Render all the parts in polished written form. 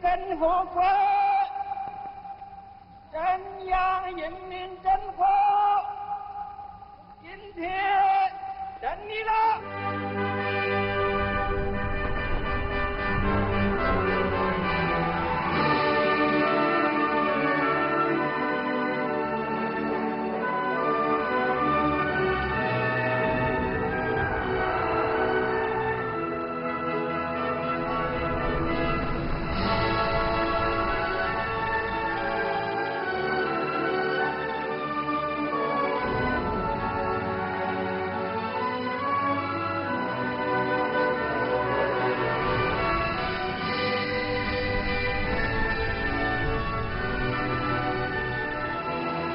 生活国，中央人民政府今天胜利了。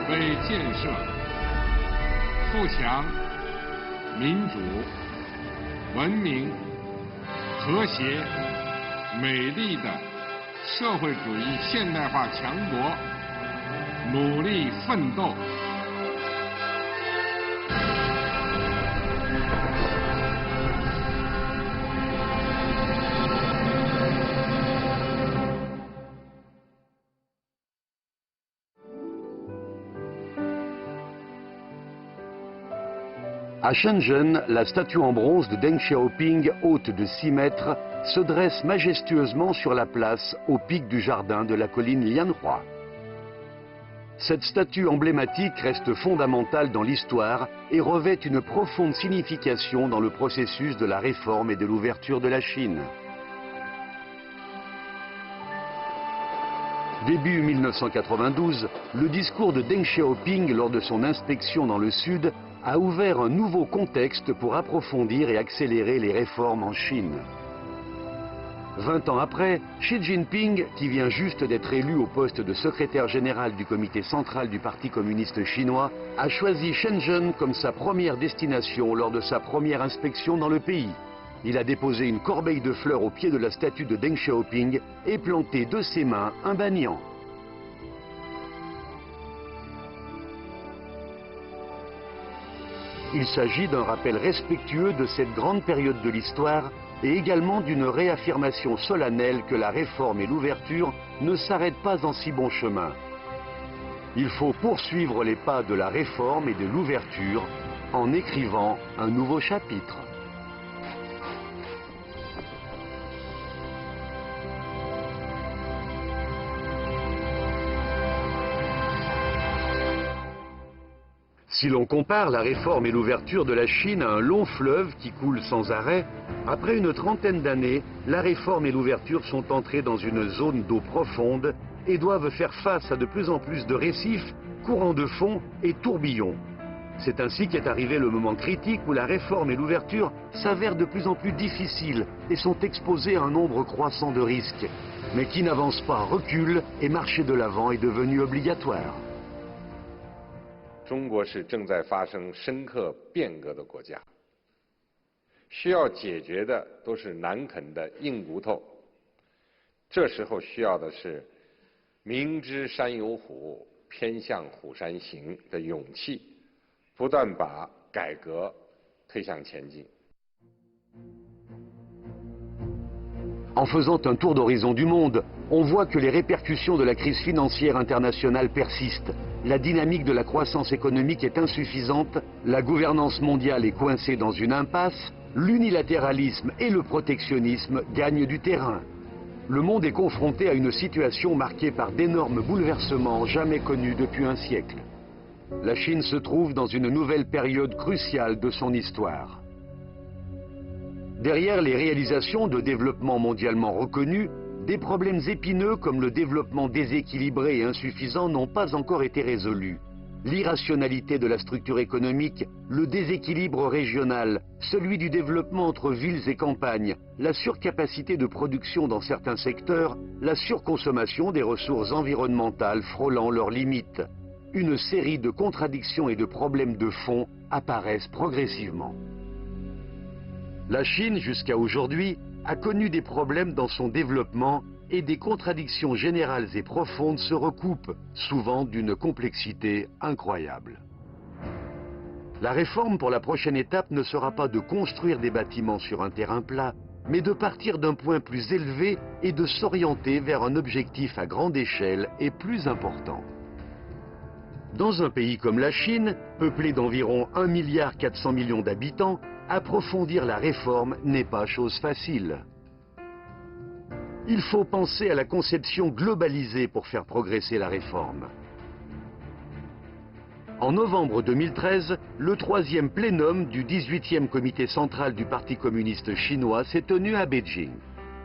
为建设富强、民主、文明、和谐、美丽的社会主义现代化强国努力奋斗。À Shenzhen, la statue en bronze de Deng Xiaoping, haute de 6 mètres, se dresse majestueusement sur la place, au pic du jardin de la colline Lianhua. Cette statue emblématique reste fondamentale dans l'histoire et revêt une profonde signification dans le processus de la réforme et de l'ouverture de la Chine. Début 1992, le discours de Deng Xiaoping lors de son inspection dans le Sud a ouvert un nouveau contexte pour approfondir et accélérer les réformes en Chine. 20 ans après, Xi Jinping, qui vient juste d'être élu au poste de secrétaire général du comité central du Parti communiste chinois, a choisi Shenzhen comme sa première destination lors de sa première inspection dans le pays. Il a déposé une corbeille de fleurs au pied de la statue de Deng Xiaoping et planté de ses mains un banyan. Il s'agit d'un rappel respectueux de cette grande période de l'histoire et également d'une réaffirmation solennelle que la réforme et l'ouverture ne s'arrêtent pas en si bon chemin. Il faut poursuivre les pas de la réforme et de l'ouverture en écrivant un nouveau chapitre. Si l'on compare la réforme et l'ouverture de la Chine à un long fleuve qui coule sans arrêt, après une trentaine d'années, la réforme et l'ouverture sont entrées dans une zone d'eau profonde et doivent faire face à de plus en plus de récifs, courants de fond et tourbillons. C'est ainsi qu'est arrivé le moment critique où la réforme et l'ouverture s'avèrent de plus en plus difficiles et sont exposées à un nombre croissant de risques. Mais qui n'avance pas recule et marcher de l'avant est devenu obligatoire. 中国是正在发生深刻变革的国家，需要解决的都是难啃的硬骨头。这时候需要的是明知山有虎，偏向虎山行的勇气，不断把改革推向前进。 En faisant un tour d'horizon du monde, on voit que les répercussions de la crise financière internationale persistent. La dynamique de la croissance économique est insuffisante, la gouvernance mondiale est coincée dans une impasse, l'unilatéralisme et le protectionnisme gagnent du terrain. Le monde est confronté à une situation marquée par d'énormes bouleversements jamais connus depuis un siècle. La Chine se trouve dans une nouvelle période cruciale de son histoire. Derrière les réalisations de développement mondialement reconnues, des problèmes épineux comme le développement déséquilibré et insuffisant n'ont pas encore été résolus. L'irrationalité de la structure économique, le déséquilibre régional, celui du développement entre villes et campagnes, la surcapacité de production dans certains secteurs, la surconsommation des ressources environnementales frôlant leurs limites. Une série de contradictions et de problèmes de fond apparaissent progressivement. La Chine, jusqu'à aujourd'hui, a connu des problèmes dans son développement et des contradictions générales et profondes se recoupent, souvent d'une complexité incroyable. La réforme pour la prochaine étape ne sera pas de construire des bâtiments sur un terrain plat, mais de partir d'un point plus élevé et de s'orienter vers un objectif à grande échelle et plus important. Dans un pays comme la Chine, peuplé d'environ 1,4 milliard d'habitants, approfondir la réforme n'est pas chose facile. Il faut penser à la conception globalisée pour faire progresser la réforme. En novembre 2013, le 3e plénum du 18e comité central du Parti communiste chinois s'est tenu à Beijing.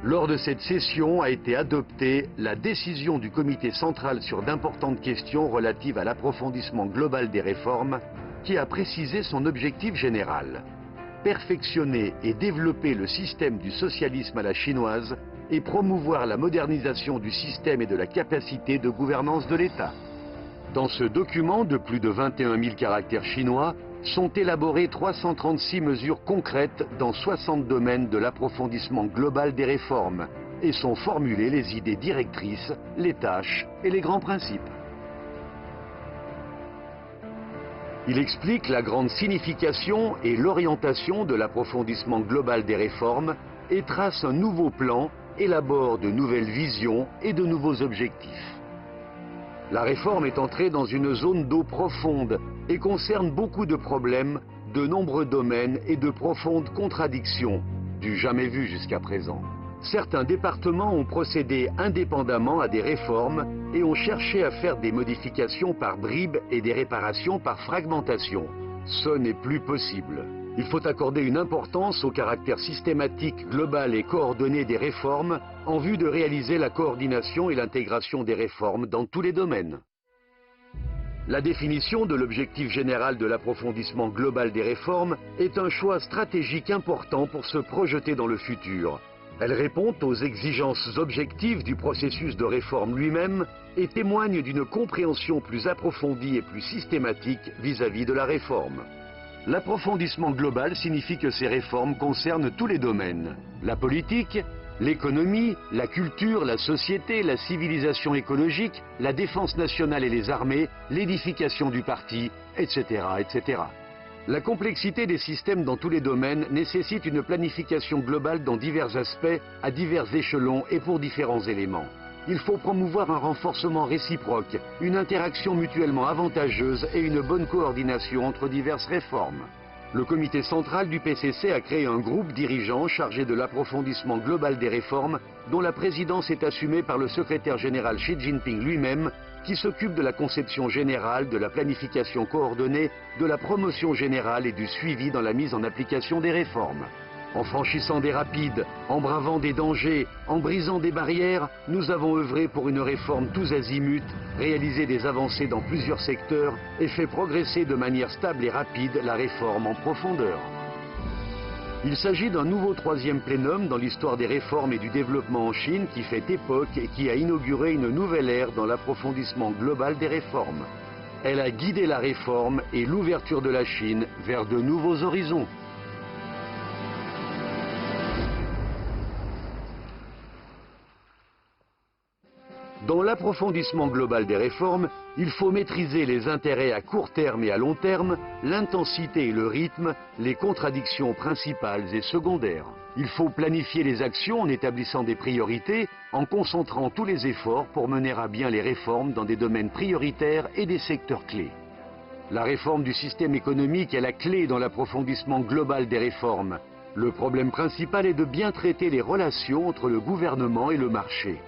Lors de cette session a été adoptée la décision du comité central sur d'importantes questions relatives à l'approfondissement global des réformes, qui a précisé son objectif général: perfectionner et développer le système du socialisme à la chinoise et promouvoir la modernisation du système et de la capacité de gouvernance de l'État. Dans ce document de plus de 21 000 caractères chinois, sont élaborées 336 mesures concrètes dans 60 domaines de l'approfondissement global des réformes et sont formulées les idées directrices, les tâches et les grands principes. Il explique la grande signification et l'orientation de l'approfondissement global des réformes et trace un nouveau plan, élabore de nouvelles visions et de nouveaux objectifs. La réforme est entrée dans une zone d'eau profonde et concerne beaucoup de problèmes, de nombreux domaines et de profondes contradictions, du jamais vu jusqu'à présent. Certains départements ont procédé indépendamment à des réformes et ont cherché à faire des modifications par bribes et des réparations par fragmentation. Ce n'est plus possible. Il faut accorder une importance au caractère systématique, global et coordonné des réformes en vue de réaliser la coordination et l'intégration des réformes dans tous les domaines. La définition de l'objectif général de l'approfondissement global des réformes est un choix stratégique important pour se projeter dans le futur. Elle répond aux exigences objectives du processus de réforme lui-même et témoigne d'une compréhension plus approfondie et plus systématique vis-à-vis de la réforme. L'approfondissement global signifie que ces réformes concernent tous les domaines: la politique, l'économie, la culture, la société, la civilisation écologique, la défense nationale et les armées, l'édification du parti, etc., etc. La complexité des systèmes dans tous les domaines nécessite une planification globale dans divers aspects, à divers échelons et pour différents éléments. Il faut promouvoir un renforcement réciproque, une interaction mutuellement avantageuse et une bonne coordination entre diverses réformes. Le comité central du PCC a créé un groupe dirigeant chargé de l'approfondissement global des réformes, dont la présidence est assumée par le secrétaire général Xi Jinping lui-même, qui s'occupe de la conception générale, de la planification coordonnée, de la promotion générale et du suivi dans la mise en application des réformes. En franchissant des rapides, en bravant des dangers, en brisant des barrières, nous avons œuvré pour une réforme tous azimuts, réalisé des avancées dans plusieurs secteurs et fait progresser de manière stable et rapide la réforme en profondeur. Il s'agit d'un nouveau 3e plénum dans l'histoire des réformes et du développement en Chine qui fait époque et qui a inauguré une nouvelle ère dans l'approfondissement global des réformes. Elle a guidé la réforme et l'ouverture de la Chine vers de nouveaux horizons. Dans l'approfondissement global des réformes, il faut maîtriser les intérêts à court terme et à long terme, l'intensité et le rythme, les contradictions principales et secondaires. Il faut planifier les actions en établissant des priorités, en concentrant tous les efforts pour mener à bien les réformes dans des domaines prioritaires et des secteurs clés. La réforme du système économique est la clé dans l'approfondissement global des réformes. Le problème principal est de bien traiter les relations entre le gouvernement et le marché.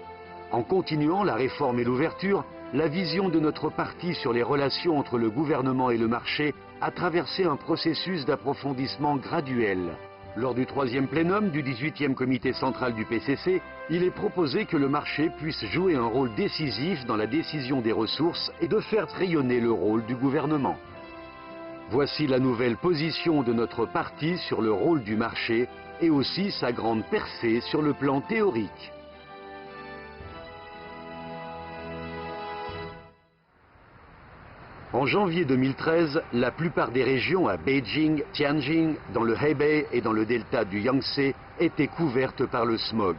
En continuant la réforme et l'ouverture, la vision de notre parti sur les relations entre le gouvernement et le marché a traversé un processus d'approfondissement graduel. Lors du 3e plénum du 18e comité central du PCC, il est proposé que le marché puisse jouer un rôle décisif dans la décision des ressources et de faire rayonner le rôle du gouvernement. Voici la nouvelle position de notre parti sur le rôle du marché et aussi sa grande percée sur le plan théorique. En janvier 2013, la plupart des régions à Beijing, Tianjin, dans le Hebei et dans le delta du Yangtze étaient couvertes par le smog.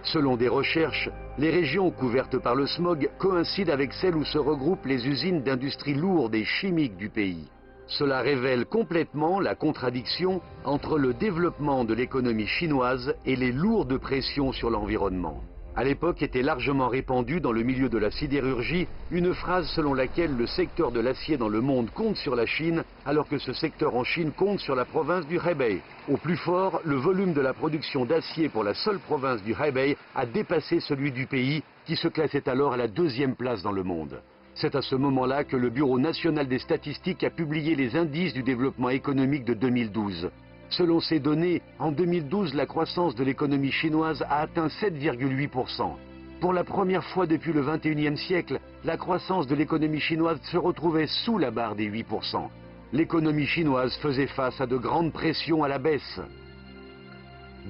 Selon des recherches, les régions couvertes par le smog coïncident avec celles où se regroupent les usines d'industrie lourde et chimique du pays. Cela révèle complètement la contradiction entre le développement de l'économie chinoise et les lourdes pressions sur l'environnement. À l'époque était largement répandue dans le milieu de la sidérurgie une phrase selon laquelle le secteur de l'acier dans le monde compte sur la Chine, alors que ce secteur en Chine compte sur la province du Hebei. Au plus fort, le volume de la production d'acier pour la seule province du Hebei a dépassé celui du pays, qui se classait alors à la 2e place dans le monde. C'est à ce moment-là que le Bureau national des statistiques a publié les indices du développement économique de 2012. Selon ces données, en 2012, la croissance de l'économie chinoise a atteint 7,8%. Pour la première fois depuis le XXIe siècle, la croissance de l'économie chinoise se retrouvait sous la barre des 8%. L'économie chinoise faisait face à de grandes pressions à la baisse.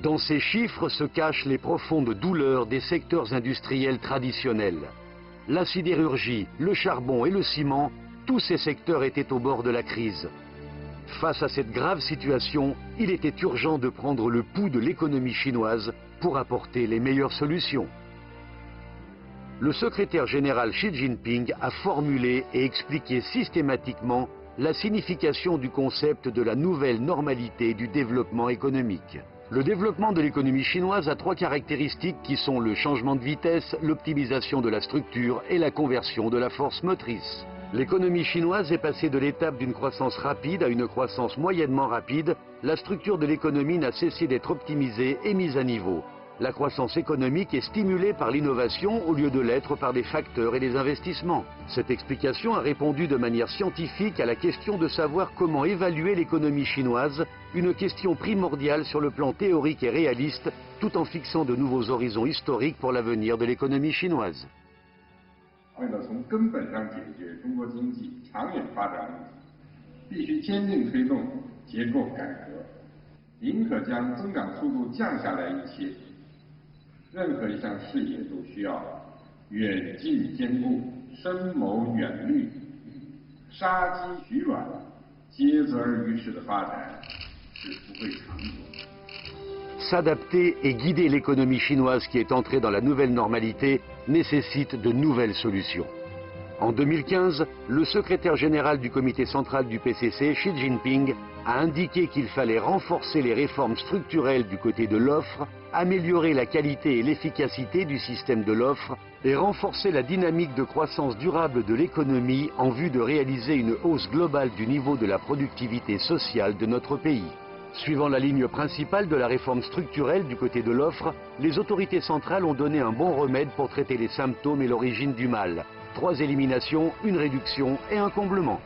Dans ces chiffres se cachent les profondes douleurs des secteurs industriels traditionnels. La sidérurgie, le charbon et le ciment, tous ces secteurs étaient au bord de la crise. Face à cette grave situation, il était urgent de prendre le pouls de l'économie chinoise pour apporter les meilleures solutions. Le secrétaire général Xi Jinping a formulé et expliqué systématiquement la signification du concept de la nouvelle normalité du développement économique. Le développement de l'économie chinoise a 3 caractéristiques qui sont le changement de vitesse, l'optimisation de la structure et la conversion de la force motrice. L'économie chinoise est passée de l'étape d'une croissance rapide à une croissance moyennement rapide. La structure de l'économie n'a cessé d'être optimisée et mise à niveau. La croissance économique est stimulée par l'innovation au lieu de l'être par des facteurs et des investissements. Cette explication a répondu de manière scientifique à la question de savoir comment évaluer l'économie chinoise, une question primordiale sur le plan théorique et réaliste, tout en fixant de nouveaux horizons historiques pour l'avenir de l'économie chinoise. 为了从根本上解决中国经济长远发展问题，必须坚定推动结构改革，宁可将增长速度降下来一些。任何一项事业都需要远近兼顾、深谋远虑、杀鸡取卵、竭泽而渔事的发展是不会长久的。 S'adapter et guider l'économie chinoise qui est entrée dans la nouvelle normalité nécessite de nouvelles solutions. En 2015, le secrétaire général du comité central du PCC, Xi Jinping, a indiqué qu'il fallait renforcer les réformes structurelles du côté de l'offre, améliorer la qualité et l'efficacité du système de l'offre et renforcer la dynamique de croissance durable de l'économie en vue de réaliser une hausse globale du niveau de la productivité sociale de notre pays. Suivant la ligne principale de la réforme structurelle du côté de l'offre, les autorités centrales ont donné un bon remède pour traiter les symptômes et l'origine du mal. 3 éliminations, une réduction et un comblement.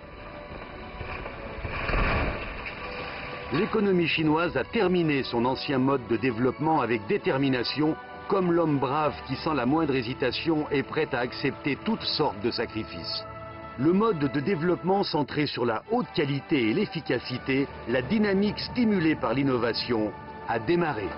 L'économie chinoise a terminé son ancien mode de développement avec détermination, comme l'homme brave qui sans la moindre hésitation est prêt à accepter toutes sortes de sacrifices. Le mode de développement centré sur la haute qualité et l'efficacité, la dynamique stimulée par l'innovation, a démarré.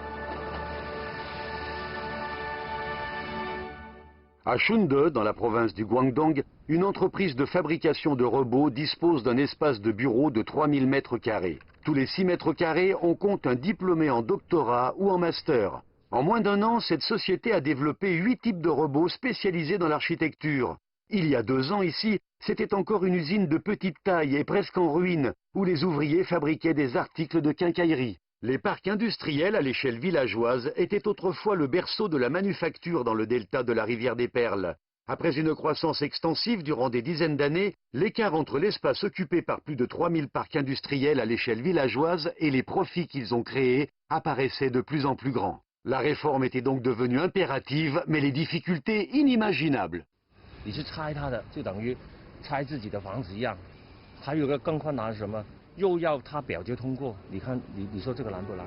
À Shunde, dans la province du Guangdong, une entreprise de fabrication de robots dispose d'un espace de bureau de 3000 mètres carrés. Tous les 6 mètres carrés, on compte un diplômé en doctorat ou en master. En moins d'1 an, cette société a développé 8 types de robots spécialisés dans l'architecture. Il y a 2 ans ici, c'était encore une usine de petite taille et presque en ruine, où les ouvriers fabriquaient des articles de quincaillerie. Les parcs industriels à l'échelle villageoise étaient autrefois le berceau de la manufacture dans le delta de la rivière des Perles. Après une croissance extensive durant des dizaines d'années, l'écart entre l'espace occupé par plus de 3000 parcs industriels à l'échelle villageoise et les profits qu'ils ont créés apparaissait de plus en plus grand. La réforme était donc devenue impérative, mais les difficultés inimaginables. 你去拆它的，就等于拆自己的房子一样。还有个更困难是什么？又要它表决通过，你看，你说这个难不难？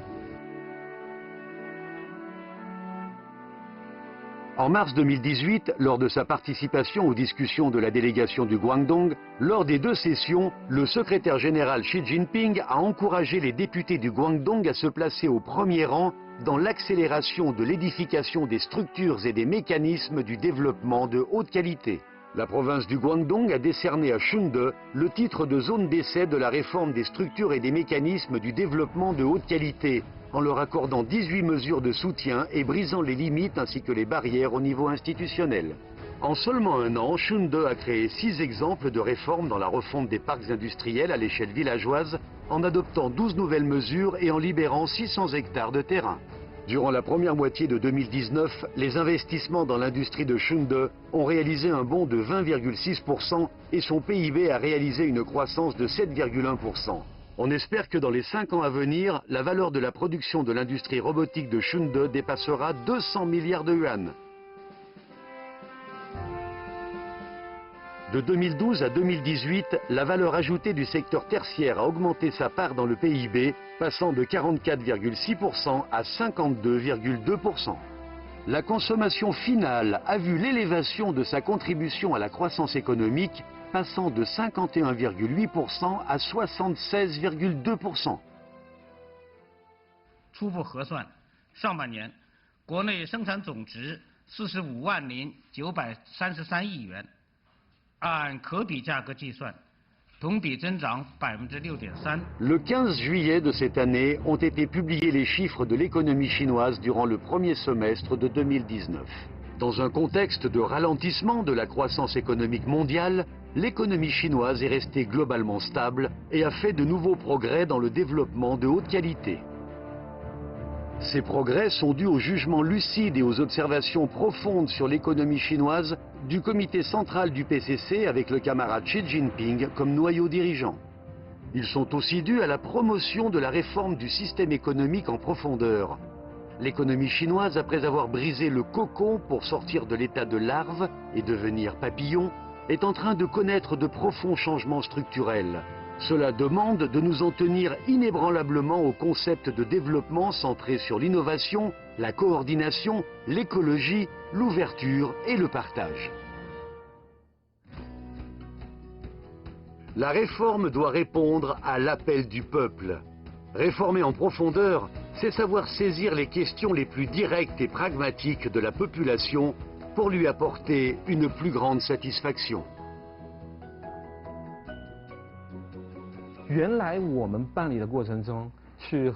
En mars 2018, lors de sa participation aux discussions de la délégation du Guangdong, lors des 2 sessions, le secrétaire général Xi Jinping a encouragé les députés du Guangdong à se placer au premier rang dans l'accélération de l'édification des structures et des mécanismes du développement de haute qualité. La province du Guangdong a décerné à Shunde le titre de zone d'essai de la réforme des structures et des mécanismes du développement de haute qualité, en leur accordant 18 mesures de soutien et brisant les limites ainsi que les barrières au niveau institutionnel. En seulement un an, Shunde a créé 6 exemples de réformes dans la refonte des parcs industriels à l'échelle villageoise, en adoptant 12 nouvelles mesures et en libérant 600 hectares de terrain. Durant la première moitié de 2019, les investissements dans l'industrie de Shunde ont réalisé un bond de 20,6% et son PIB a réalisé une croissance de 7,1%. On espère que dans les 5 ans à venir, la valeur de la production de l'industrie robotique de Shunde dépassera 200 milliards de yuan. De 2012 à 2018, la valeur ajoutée du secteur tertiaire a augmenté sa part dans le PIB, passant de 44,6% à 52,2%. La consommation finale a vu l'élévation de sa contribution à la croissance économique, passant de 51,8% à 76,2%. 初步核算，上半年国内生产总值45万零933亿元。 按可比价格计算，同比增长6.3%。 Le 15 juillet de cette année ont été publiés les chiffres de l'économie chinoise durant le premier semestre de 2019. Dans un contexte de ralentissement de la croissance économique mondiale, l'économie chinoise est restée globalement stable et a fait de nouveaux progrès dans le développement de haute qualité. Ces progrès sont dus au jugement lucide et aux observations profondes sur l'économie chinoise du comité central du PCC avec le camarade Xi Jinping comme noyau dirigeant. Ils sont aussi dus à la promotion de la réforme du système économique en profondeur. L'économie chinoise, après avoir brisé le cocon pour sortir de l'état de larve et devenir papillon, est en train de connaître de profonds changements structurels. Cela demande de nous en tenir inébranlablement au concept de développement centré sur l'innovation, la coordination, l'écologie, l'ouverture et le partage. La réforme doit répondre à l'appel du peuple. Réformer en profondeur, c'est savoir saisir les questions les plus directes et pragmatiques de la population pour lui apporter une plus grande satisfaction. 原来我们办理的过程中，去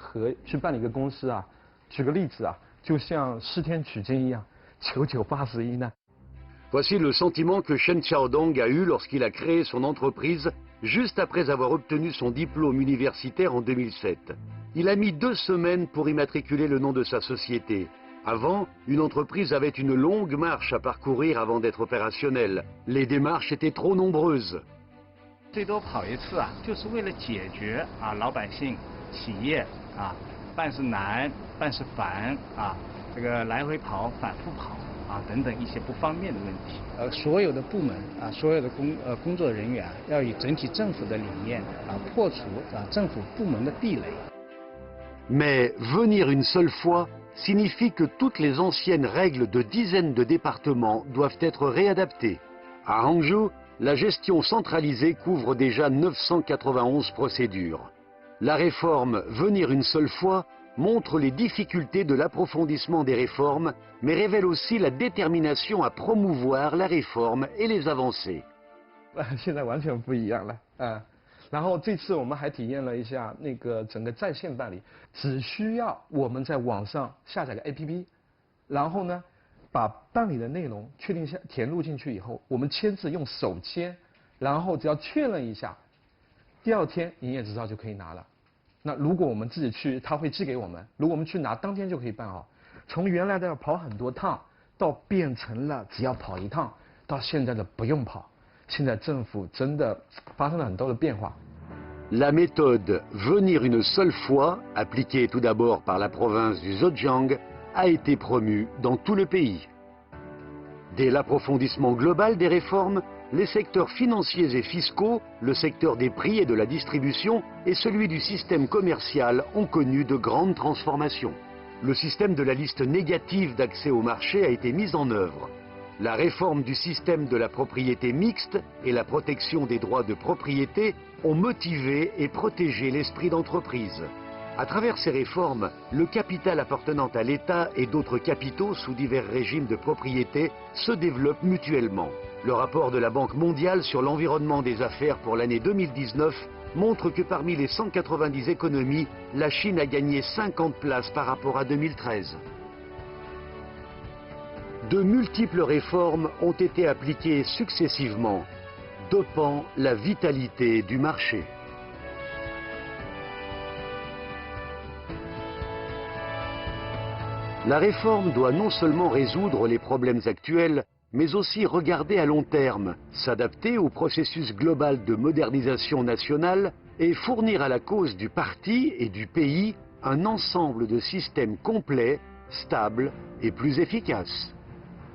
办理一个公司啊，举个例子啊，就像施天取经一样，9981难。Voici le sentiment que Shen Xiaodong a eu lorsqu'il a créé son entreprise juste après avoir obtenu son diplôme universitaire en 2007. Il a mis 2 semaines pour immatriculer le nom de sa société. Avant, une entreprise avait une longue marche à parcourir avant d'être opérationnelle. Les démarches étaient trop nombreuses. 最多跑一次啊，就是为了解决老百姓、企业办事难、办事烦这个来回跑、反复跑等等一些不方便的问题。所有的部门所有的工作人员要以整体政府的理念破除政府部门的壁垒。Mais venir une seule fois signifie que toutes les anciennes règles de dizaines de départements doivent être réadaptées. À Hangzhou, la gestion centralisée couvre déjà 991 procédures. La réforme « Venir une seule fois » montre les difficultés de l'approfondissement des réformes, mais révèle aussi la détermination à promouvoir la réforme et les avancées. 现在完全不一样了然后这次我们还体验了一下那个整个在线办理，只需要我们在网上下载个 APP， 然后呢，把办理的内容确定下填入进去以后，我们签字用手签，然后只要确认一下，第2天营业执照就可以拿了。那如果我们自己去，他会寄给我们，如果我们去拿，当天就可以办好。从原来的要跑很多趟，到变成了只要跑1趟，到现在的不用跑。现在政府真的发生了很多的变化。La méthode « Venir une seule fois », appliquée tout d'abord par la province du Zhejiang, a été promue dans tout le pays. Dès l'approfondissement global des réformes, les secteurs financiers et fiscaux, le secteur des prix et de la distribution et celui du système commercial ont connu de grandes transformations. Le système de la liste négative d'accès au marché a été mis en œuvre. La réforme du système de la propriété mixte et la protection des droits de propriété ont motivé et protégé l'esprit d'entreprise. À travers ces réformes, le capital appartenant à l'État et d'autres capitaux sous divers régimes de propriété se développent mutuellement. Le rapport de la Banque mondiale sur l'environnement des affaires pour l'année 2019 montre que parmi les 190 économies, la Chine a gagné 50 places par rapport à 2013. De multiples réformes ont été appliquées successivement, dopant la vitalité du marché. La réforme doit non seulement résoudre les problèmes actuels, mais aussi regarder à long terme, s'adapter au processus global de modernisation nationale et fournir à la cause du parti et du pays un ensemble de systèmes complets, stables et plus efficaces.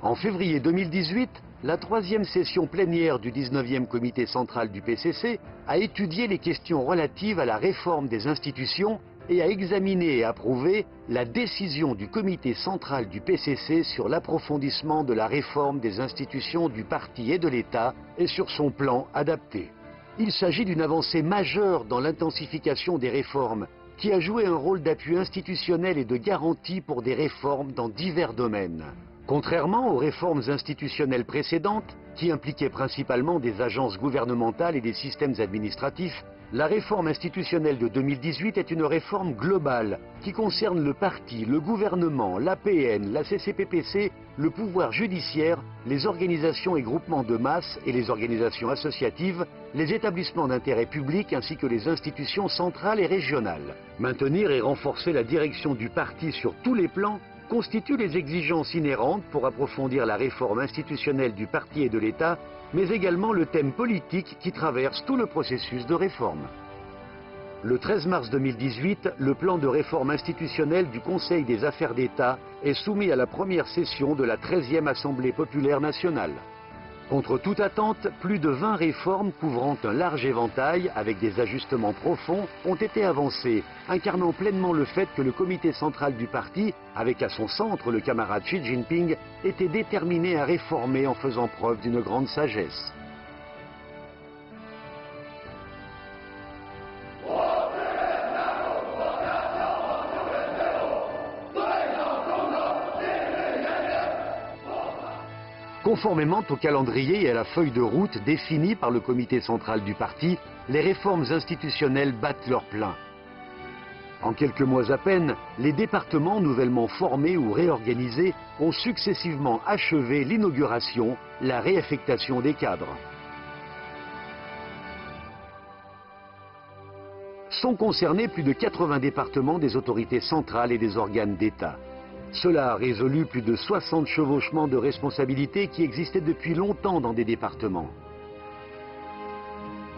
En février 2018, la troisième session plénière du 19e comité central du PCC a étudié les questions relatives à la réforme des institutions et a examiné et approuvé la décision du comité central du PCC sur l'approfondissement de la réforme des institutions du parti et de l'État et sur son plan adapté. Il s'agit d'une avancée majeure dans l'intensification des réformes qui a joué un rôle d'appui institutionnel et de garantie pour des réformes dans divers domaines. Contrairement aux réformes institutionnelles précédentes, qui impliquaient principalement des agences gouvernementales et des systèmes administratifs, la réforme institutionnelle de 2018 est une réforme globale qui concerne le parti, le gouvernement, l'APN, la CCPPC, le pouvoir judiciaire, les organisations et groupements de masse et les organisations associatives, les établissements d'intérêt public ainsi que les institutions centrales et régionales. Maintenir et renforcer la direction du parti sur tous les plans constituent les exigences inhérentes pour approfondir la réforme institutionnelle du parti et de l'État, mais également le thème politique qui traverse tout le processus de réforme. Le 13 mars 2018, le plan de réforme institutionnelle du Conseil des affaires d'État est soumis à la première session de la 13e Assemblée populaire nationale. Contre toute attente, plus de 20 réformes couvrant un large éventail avec des ajustements profonds ont été avancées, incarnant pleinement le fait que le comité central du parti, avec à son centre le camarade Xi Jinping, était déterminé à réformer en faisant preuve d'une grande sagesse. Conformément au calendrier et à la feuille de route définie par le comité central du parti, les réformes institutionnelles battent leur plein. En quelques mois à peine, les départements nouvellement formés ou réorganisés ont successivement achevé l'inauguration, la réaffectation des cadres. Sont concernés plus de 80 départements des autorités centrales et des organes d'État. Cela a résolu plus de 60 chevauchements de responsabilités qui existaient depuis longtemps dans des départements.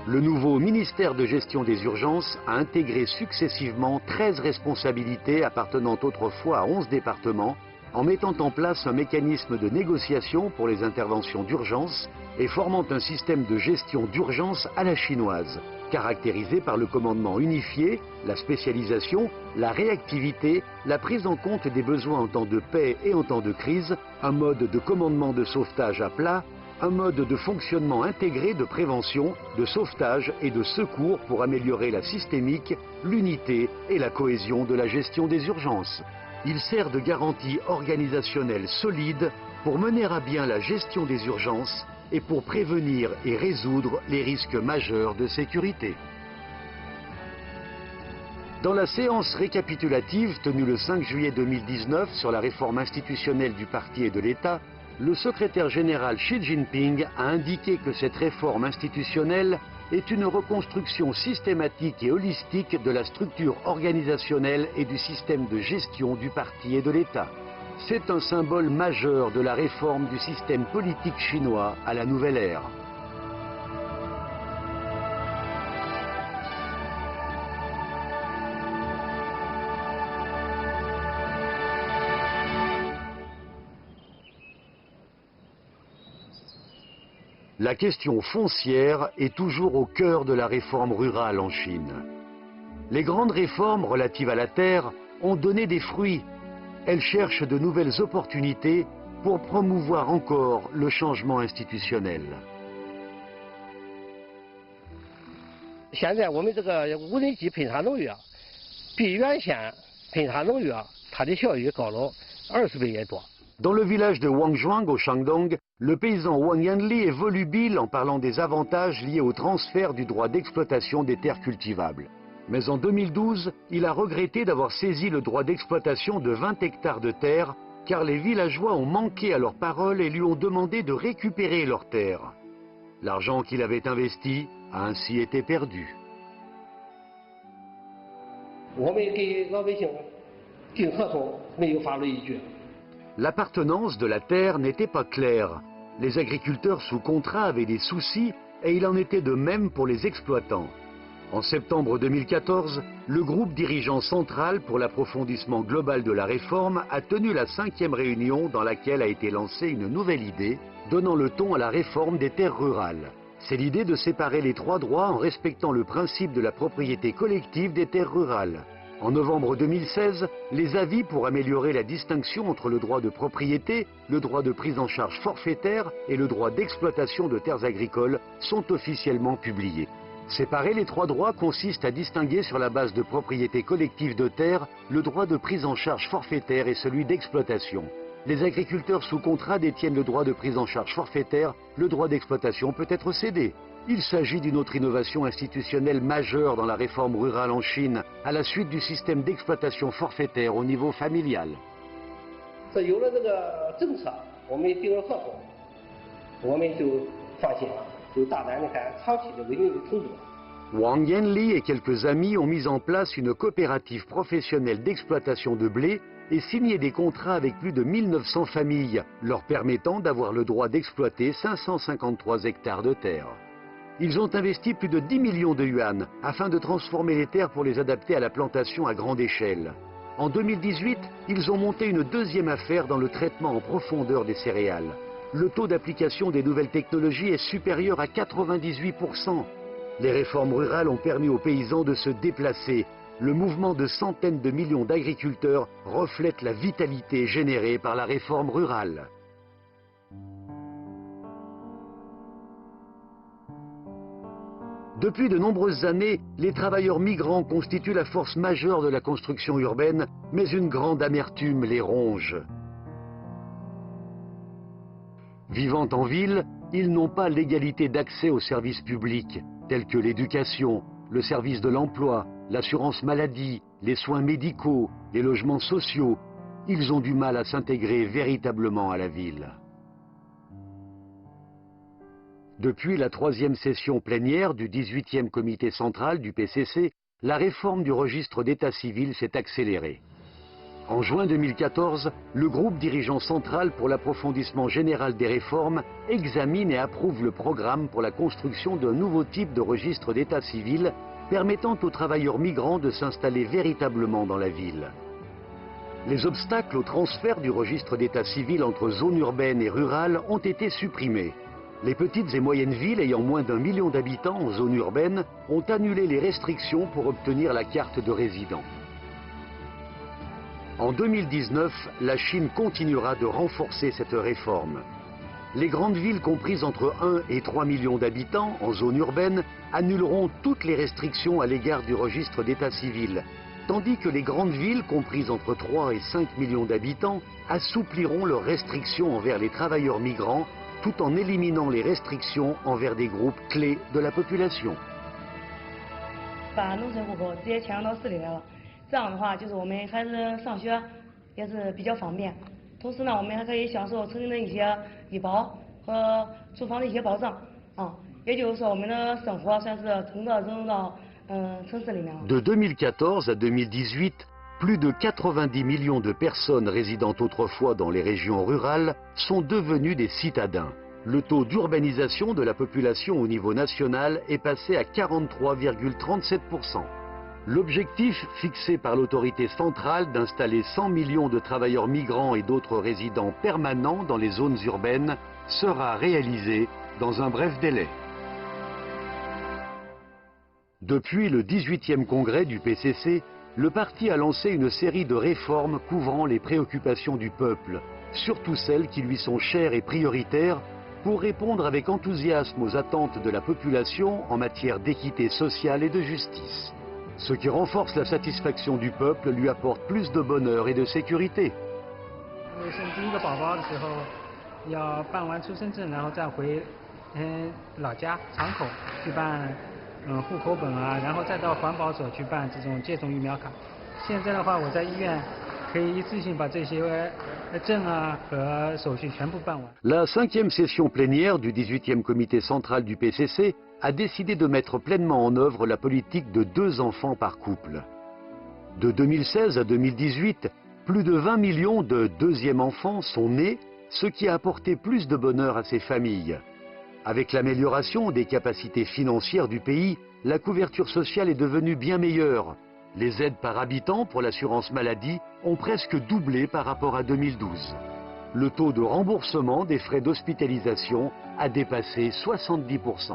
Le nouveau ministère de gestion des urgences a intégré successivement 13 responsabilités appartenant autrefois à 11 départements, en mettant en place un mécanisme de négociation pour les interventions d'urgence et formant un système de gestion d'urgence à la chinoise, caractérisé par le commandement unifié, la spécialisation, la réactivité, la prise en compte des besoins en temps de paix et en temps de crise, un mode de commandement de sauvetage à plat, un mode de fonctionnement intégré de prévention, de sauvetage et de secours pour améliorer la systémique, l'unité et la cohésion de la gestion des urgences. Il sert de garantie organisationnelle solide pour mener à bien la gestion des urgences et pour prévenir et résoudre les risques majeurs de sécurité. Dans la séance récapitulative tenue le 5 juillet 2019 sur la réforme institutionnelle du parti et de l'État, le secrétaire général Xi Jinping a indiqué que cette réforme institutionnelle est une reconstruction systématique et holistique de la structure organisationnelle et du système de gestion du parti et de l'État. C'est un symbole majeur de la réforme du système politique chinois à la nouvelle ère. La question foncière est toujours au cœur de la réforme rurale en Chine. Les grandes réformes relatives à la terre ont donné des fruits. Elles cherchent de nouvelles opportunités pour promouvoir encore le changement institutionnel. 现在我们这个无人机喷洒农药，比原先喷洒农药它的效益高了20倍也多。 Dans le village de Wangzhuang au Shandong, le paysan Wang Yanli est volubile en parlant des avantages liés au transfert du droit d'exploitation des terres cultivables. Mais en 2012, il a regretté d'avoir saisi le droit d'exploitation de 20 hectares de terre car les villageois ont manqué à leur parole et lui ont demandé de récupérer leurs terres. L'argent qu'il avait investi a ainsi été perdu. L'appartenance de la terre n'était pas claire. Les agriculteurs sous contrat avaient des soucis et il en était de même pour les exploitants. En septembre 2014, le groupe dirigeant central pour l'approfondissement global de la réforme a tenu la 5e réunion dans laquelle a été lancée une nouvelle idée, donnant le ton à la réforme des terres rurales. C'est l'idée de séparer les 3 droits en respectant le principe de la propriété collective des terres rurales. En novembre 2016, les avis pour améliorer la distinction entre le droit de propriété, le droit de prise en charge forfaitaire et le droit d'exploitation de terres agricoles sont officiellement publiés. Séparer les 3 droits consiste à distinguer sur la base de propriété collective de terres le droit de prise en charge forfaitaire et celui d'exploitation. Les agriculteurs sous contrat détiennent le droit de prise en charge forfaitaire, le droit d'exploitation peut être cédé. Il s'agit d'une autre innovation institutionnelle majeure dans la réforme rurale en Chine, à la suite du système d'exploitation forfaitaire au niveau familial. Wang Yanli et quelques amis ont mis en place une coopérative professionnelle d'exploitation de blé et signé des contrats avec plus de 1900 familles, leur permettant d'avoir le droit d'exploiter 553 hectares de terre. Ils ont investi plus de 10 millions de yuan afin de transformer les terres pour les adapter à la plantation à grande échelle. En 2018, ils ont monté une deuxième affaire dans le traitement en profondeur des céréales. Le taux d'application des nouvelles technologies est supérieur à 98%. Les réformes rurales ont permis aux paysans de se déplacer. Le mouvement de centaines de millions d'agriculteurs reflète la vitalité générée par la réforme rurale. Depuis de nombreuses années, les travailleurs migrants constituent la force majeure de la construction urbaine, mais une grande amertume les ronge. Vivant en ville, ils n'ont pas l'égalité d'accès aux services publics, tels que l'éducation, le service de l'emploi, l'assurance maladie, les soins médicaux, les logements sociaux. Ils ont du mal à s'intégrer véritablement à la ville. Depuis la 3e session plénière du 18e comité central du PCC, la réforme du registre d'état civil s'est accélérée. En juin 2014, le groupe dirigeant central pour l'approfondissement général des réformes examine et approuve le programme pour la construction d'un nouveau type de registre d'état civil permettant aux travailleurs migrants de s'installer véritablement dans la ville. Les obstacles au transfert du registre d'état civil entre zones urbaines et rurales ont été supprimés. Les petites et moyennes villes ayant moins d'1 million d'habitants en zone urbaine ont annulé les restrictions pour obtenir la carte de résident. En 2019, la Chine continuera de renforcer cette réforme. Les grandes villes comprises entre 1 et 3 millions d'habitants en zone urbaine annuleront toutes les restrictions à l'égard du registre d'état civil, tandis que les grandes villes comprises entre 3 et 5 millions d'habitants assoupliront leurs restrictions envers les travailleurs migrants tout en éliminant les restrictions envers des groupes clés de la population. 把农村户口直接迁到市里来了，这样的话就是我们孩子上学也是比较方便，同时呢我们还可以享受城里的一些医保和住房的一些保障啊，也就是说我们的生活算是真的融入到城市里面了。 De 2014 à 2018, plus de 90 millions de personnes résidant autrefois dans les régions rurales sont devenues des citadins. Le taux d'urbanisation de la population au niveau national est passé à 43,37%. L'objectif fixé par l'autorité centrale d'installer 100 millions de travailleurs migrants et d'autres résidents permanents dans les zones urbaines sera réalisé dans un bref délai. Depuis le 18e congrès du PCC, le parti a lancé une série de réformes couvrant les préoccupations du peuple, surtout celles qui lui sont chères et prioritaires, pour répondre avec enthousiasme aux attentes de la population en matière d'équité sociale et de justice. Ce qui renforce la satisfaction du peuple lui apporte plus de bonheur et de sécurité. 生第一个宝宝的时候，要办完出生证，然后再回老家厂口去办户口本啊，然后再到环保所去办这种接种疫苗卡。现在的话，我在医院可以一次性把这些证啊和手续全部办完。 La 5e session plénière du 18e comité central du PCC a décidé de mettre pleinement en œuvre la politique de 2 enfants par couple. De 2016 à 2018, plus de 20 millions de deuxièmes enfants sont nés, ce qui a apporté plus de bonheur à ces familles. Avec l'amélioration des capacités financières du pays, la couverture sociale est devenue bien meilleure. Les aides par habitant pour l'assurance maladie ont presque doublé par rapport à 2012. Le taux de remboursement des frais d'hospitalisation a dépassé 70%.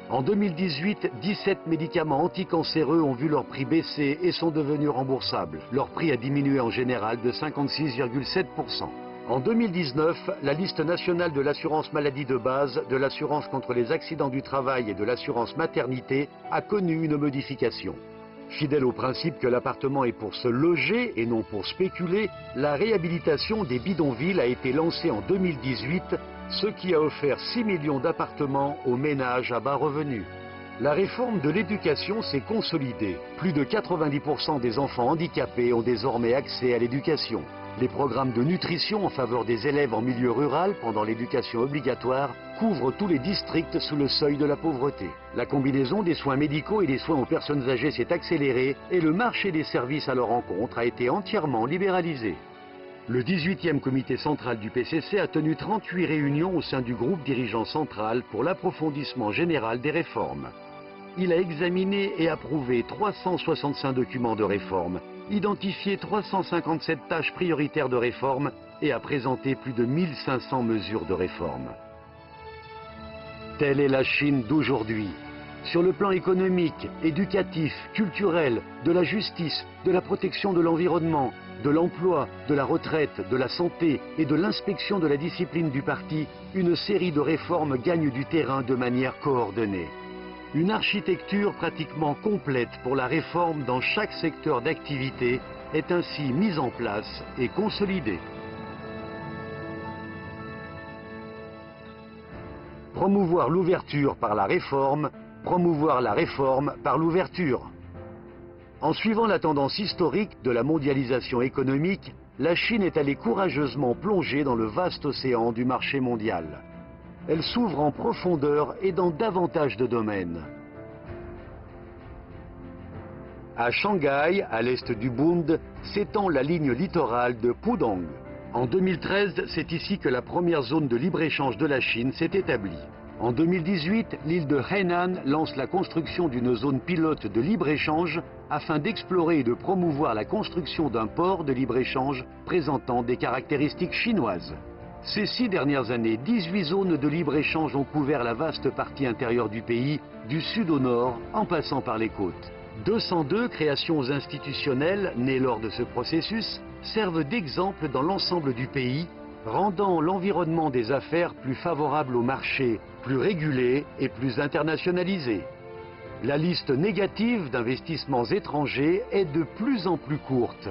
En 2018, 17 médicaments anticancéreux ont vu leur prix baisser et sont devenus remboursables. Leur prix a diminué en général de 56,7%. En 2019, la liste nationale de l'assurance maladie de base, de l'assurance contre les accidents du travail et de l'assurance maternité a connu une modification. Fidèle au principe que l'appartement est pour se loger et non pour spéculer, la réhabilitation des bidonvilles a été lancée en 2018, ce qui a offert 6 millions d'appartements aux ménages à bas revenus. La réforme de l'éducation s'est consolidée. Plus de 90% des enfants handicapés ont désormais accès à l'éducation. Les programmes de nutrition en faveur des élèves en milieu rural pendant l'éducation obligatoire couvrent tous les districts sous le seuil de la pauvreté. La combinaison des soins médicaux et des soins aux personnes âgées s'est accélérée et le marché des services à leur encontre a été entièrement libéralisé. Le 18e comité central du PCC a tenu 38 réunions au sein du groupe dirigeant central pour l'approfondissement général des réformes. Il a examiné et approuvé 365 documents de réforme, identifié 357 tâches prioritaires de réforme et a présenté plus de 1500 mesures de réforme. Telle est la Chine d'aujourd'hui. Sur le plan économique, éducatif, culturel, de la justice, de la protection de l'environnement, de l'emploi, de la retraite, de la santé et de l'inspection de la discipline du parti, une série de réformes gagne du terrain de manière coordonnée. Une architecture pratiquement complète pour la réforme dans chaque secteur d'activité est ainsi mise en place et consolidée. Promouvoir l'ouverture par la réforme, promouvoir la réforme par l'ouverture. En suivant la tendance historique de la mondialisation économique, la Chine est allée courageusement plonger dans le vaste océan du marché mondial. Elle s'ouvre en profondeur et dans davantage de domaines. À Shanghai, à l'est du Bund, s'étend la ligne littorale de Pudong. En 2013, c'est ici que la première zone de libre-échange de la Chine s'est établie. En 2018, l'île de Hainan lance la construction d'une zone pilote de libre-échange afin d'explorer et de promouvoir la construction d'un port de libre-échange présentant des caractéristiques chinoises. Ces 6 dernières années, 18 zones de libre-échange ont couvert la vaste partie intérieure du pays, du sud au nord, en passant par les côtes. 202 créations institutionnelles nées lors de ce processus servent d'exemple dans l'ensemble du pays, rendant l'environnement des affaires plus favorable au marché, plus régulé et plus internationalisé. La liste négative d'investissements étrangers est de plus en plus courte.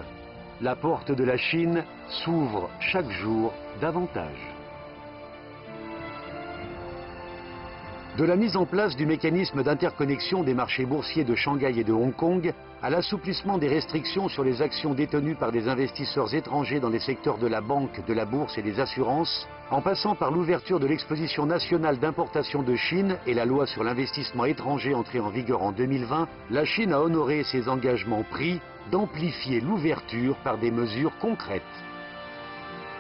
La porte de la Chine s'ouvre chaque jour davantage. De la mise en place du mécanisme d'interconnexion des marchés boursiers de Shanghai et de Hong Kong, à l'assouplissement des restrictions sur les actions détenues par des investisseurs étrangers dans les secteurs de la banque, de la bourse et des assurances, en passant par l'ouverture de l'exposition nationale d'importation de Chine et la loi sur l'investissement étranger entrée en vigueur en 2020, la Chine a honoré ses engagements pris d'amplifier l'ouverture par des mesures concrètes.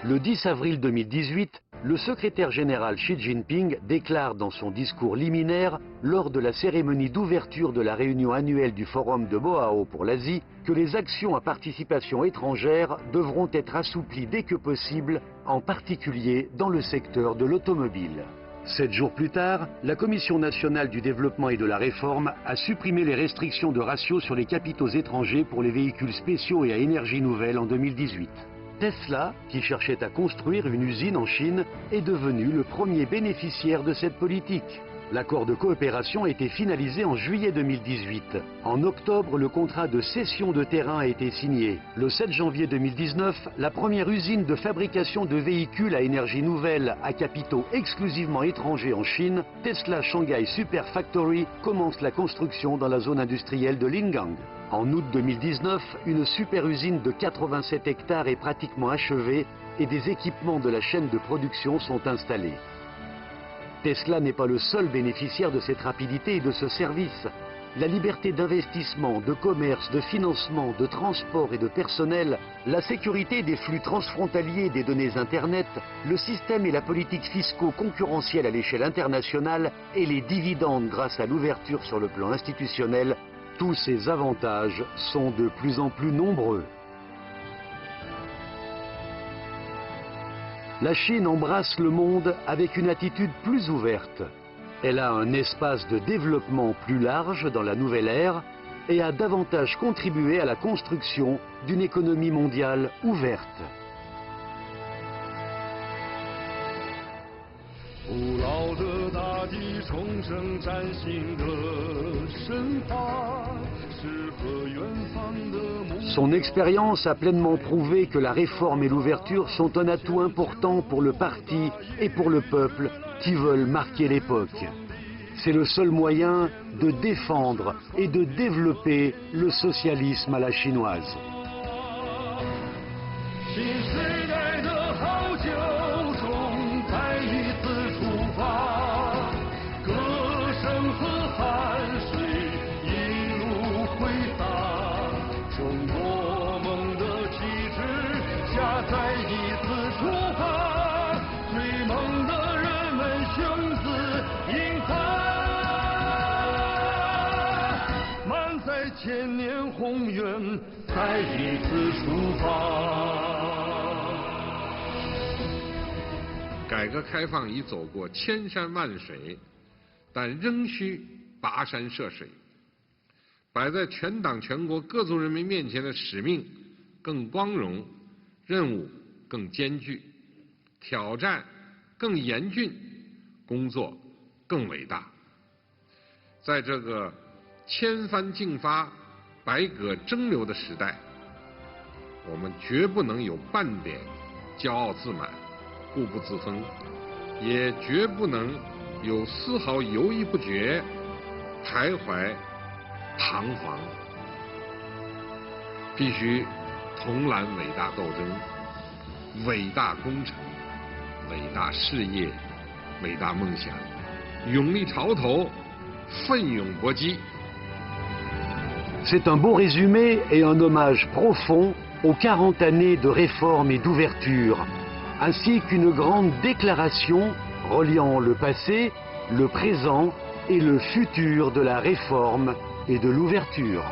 Le 10 avril 2018, le secrétaire général Xi Jinping déclare dans son discours liminaire, lors de la cérémonie d'ouverture de la réunion annuelle du Forum de Boao pour l'Asie, que les actions à participation étrangère devront être assouplies dès que possible, en particulier dans le secteur de l'automobile. 7 jours plus tard, la Commission nationale du développement et de la réforme a supprimé les restrictions de ratio sur les capitaux étrangers pour les véhicules spéciaux et à énergie nouvelle en 2018. Tesla, qui cherchait à construire une usine en Chine, est devenu le premier bénéficiaire de cette politique. L'accord de coopération a été finalisé en juillet 2018. En octobre, le contrat de cession de terrain a été signé. Le 7 janvier 2019, la première usine de fabrication de véhicules à énergie nouvelle à capitaux exclusivement étrangers en Chine, Tesla Shanghai Super Factory, commence la construction dans la zone industrielle de Lingang. En août 2019, une super usine de 87 hectares est pratiquement achevée et des équipements de la chaîne de production sont installés. Tesla n'est pas le seul bénéficiaire de cette rapidité et de ce service. La liberté d'investissement, de commerce, de financement, de transport et de personnel, la sécurité des flux transfrontaliers des données Internet, le système et la politique fiscaux concurrentiels à l'échelle internationale et les dividendes grâce à l'ouverture sur le plan institutionnel, tous ces avantages sont de plus en plus nombreux. La Chine embrasse le monde avec une attitude plus ouverte. Elle a un espace de développement plus large dans la nouvelle ère et a davantage contribué à la construction d'une économie mondiale ouverte. Son expérience a pleinement prouvé que la réforme et l'ouverture sont un atout important pour le parti et pour le peuple qui veulent marquer l'époque. C'est le seul moyen de défendre et de développer le socialisme à la chinoise.改革开放已走过千山万水，但仍需跋山涉水。摆在全党全国各族人民面前的使命更光荣，任务更艰巨，挑战更严峻，工作更伟大。在这个千帆竞发、百舸争流的时代，我们绝不能有半点骄傲自满、固步自封，也绝不能有丝毫犹豫不决、徘徊彷徨。必须同揽伟大斗争、伟大工程、伟大事业、伟大梦想，勇立潮头，奋勇搏击。C'est un beau résumé et un hommage profond aux 40 années de réforme et d'ouverture, ainsi qu'une grande déclaration reliant le passé, le présent et le futur de la réforme et de l'ouverture.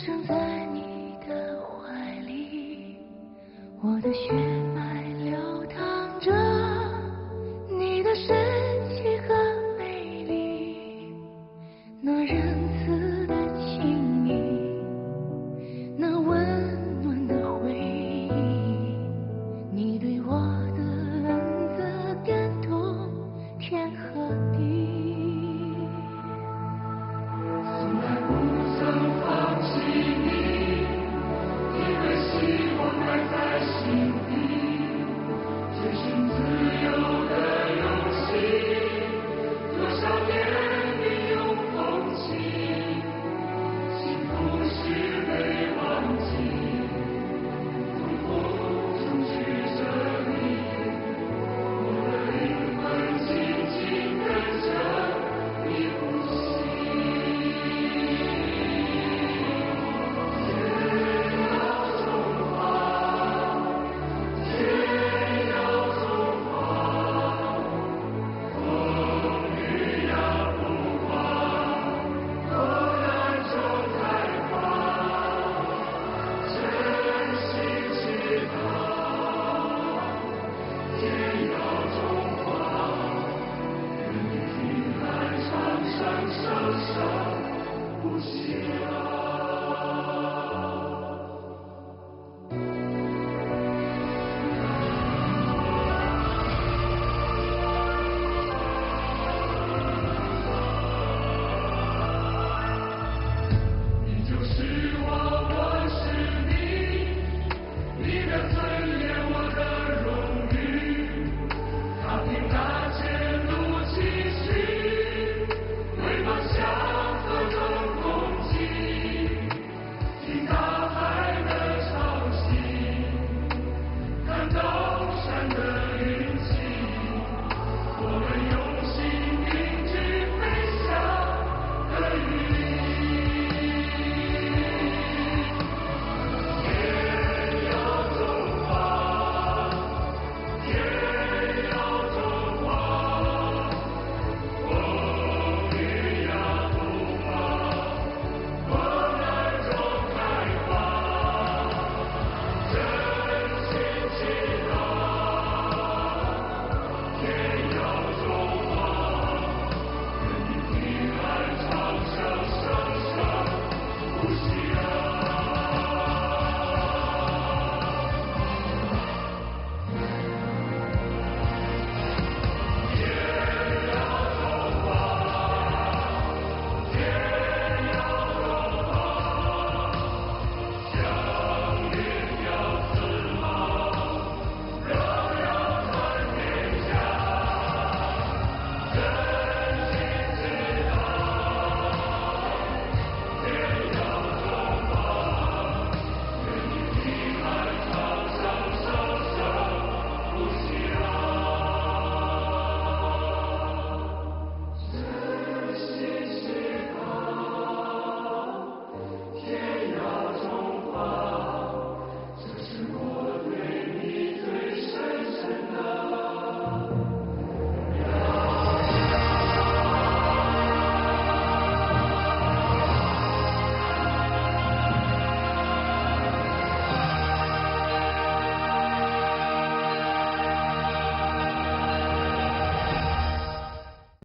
生在你的怀里，我的血。